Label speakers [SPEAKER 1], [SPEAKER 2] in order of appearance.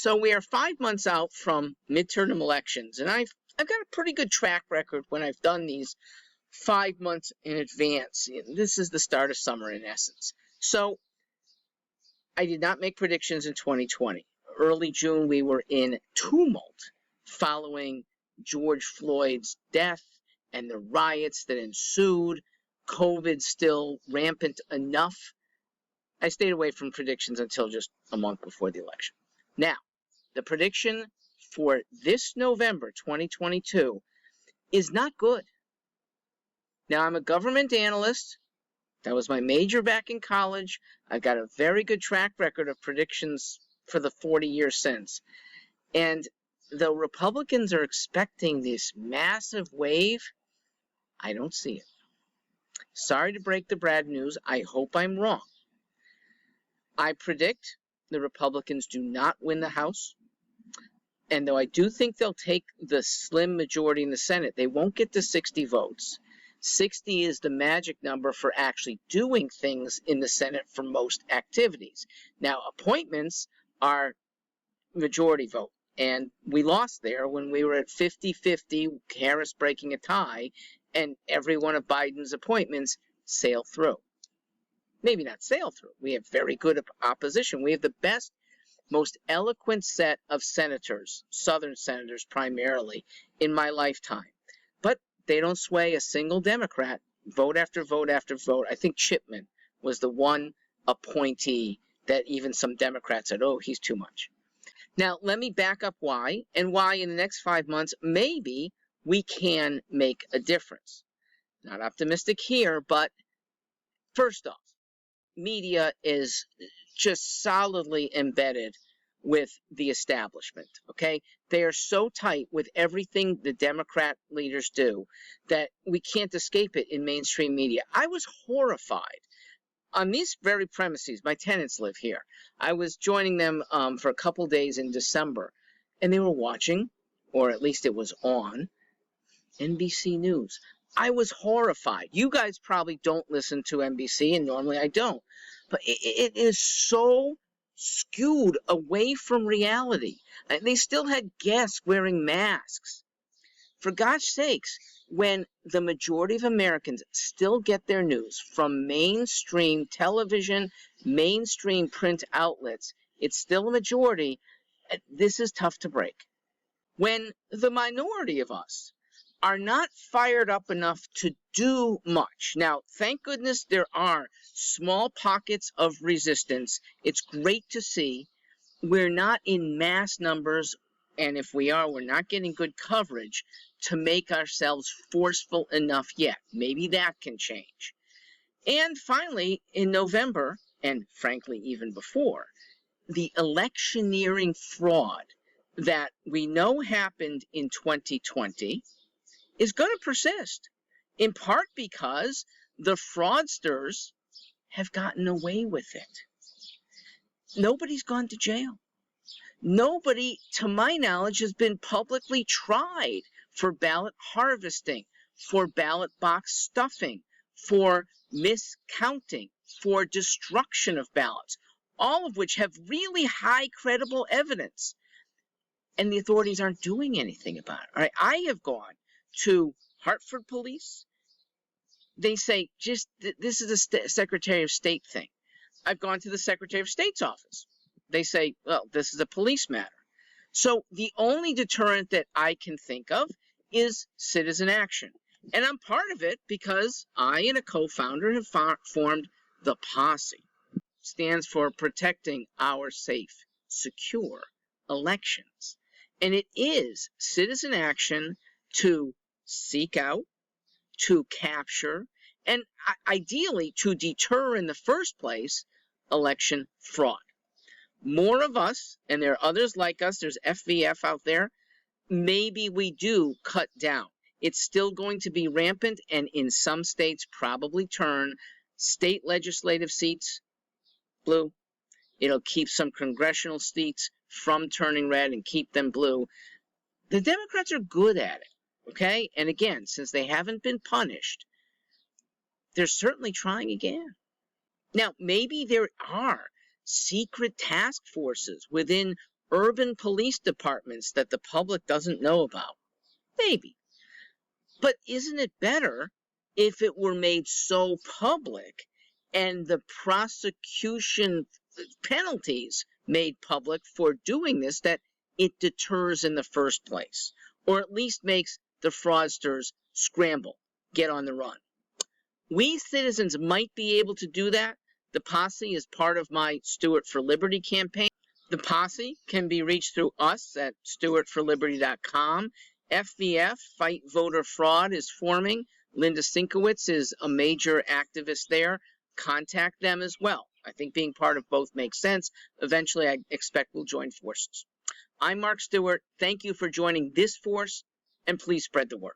[SPEAKER 1] So we are 5 months out from midterm elections, and I've got a pretty good track record when I've done these 5 months in advance. This is the start of summer in essence. So I did not make predictions in 2020. Early June, we were in tumult following George Floyd's death and the riots that ensued. COVID still rampant enough. I stayed away from predictions until just a month before the election. Now, the prediction for this November 2022 is not good. Now, I'm a government analyst. That was my major back in college. I've got a very good track record of predictions for the 40 years since. And though Republicans are expecting this massive wave, I don't see it. Sorry to break the bad news. I hope I'm wrong. I predict the Republicans do not win the House. And though I do think they'll take the slim majority in the Senate, they won't get to 60 votes. 60 is the magic number for actually doing things in the Senate for most activities. Now, appointments are majority vote. And we lost there when we were at 50-50, Harris breaking a tie, and every one of Biden's appointments sail through. Maybe not sail through. We have very good opposition. We have the best, most eloquent set of senators, Southern senators primarily, in my lifetime. But they don't sway a single Democrat, vote after vote after vote. I think Chipman was the one appointee that even some Democrats said, oh, he's too much. Now, let me back up why, and why in the next 5 months, maybe we can make a difference. Not optimistic here, but first off, media is just solidly embedded with the establishment, okay? They are so tight with everything the Democrat leaders do that we can't escape it in mainstream media. I was horrified. On these very premises, my tenants live here. I was joining them for a couple days in December, and they were watching, or at least it was on, NBC News. I was horrified. You guys probably don't listen to NBC, and normally I don't. But it is so skewed away from reality. They still had guests wearing masks. For God's sakes, when the majority of Americans still get their news from mainstream television, mainstream print outlets, it's still a majority. This is tough to break. When the minority of us are not fired up enough to do much. Now, thank goodness there are small pockets of resistance. It's great to see. We're not in mass numbers, and if we are, we're not getting good coverage to make ourselves forceful enough yet. Maybe that can change. And finally, in November, and frankly even before, the electioneering fraud that we know happened in 2020 is going to persist, in part because the fraudsters have gotten away with it. Nobody's gone to jail. Nobody, to my knowledge, has been publicly tried for ballot harvesting, for ballot box stuffing, for miscounting, for destruction of ballots, all of which have really high credible evidence. And the authorities aren't doing anything about it. All right, I have gone to Hartford Police. They say, just this is a Secretary of State thing. I've gone to the Secretary of State's office. They say, well, this is a police matter. So the only deterrent that I can think of is citizen action. And I'm part of it because I and a co-founder have formed the POSSE. Stands for Protecting Our Safe, Secure Elections. And it is citizen action to seek out, to capture, and ideally to deter in the first place election fraud. More of us, and there are others like us, there's FVF out there, maybe we do cut down. It's still going to be rampant, and in some states probably turn state legislative seats blue. It'll keep some congressional seats from turning red and keep them blue. The Democrats are good at it. Okay, and again, since they haven't been punished, they're certainly trying again. Now, maybe there are secret task forces within urban police departments that the public doesn't know about? Maybe. But isn't it better if it were made so public and the prosecution penalties made public for doing this that it deters in the first place, or at least makes the fraudsters scramble, get on the run? We citizens might be able to do that. The Posse is part of my Stewart for Liberty campaign. The Posse can be reached through us at stewartforliberty.com. FVF, Fight Voter Fraud, is forming. Linda Sinkowitz is a major activist there. Contact them as well. I think being part of both makes sense. Eventually, I expect we'll join forces. I'm Mark Stewart. Thank you for joining this force, and please spread the word.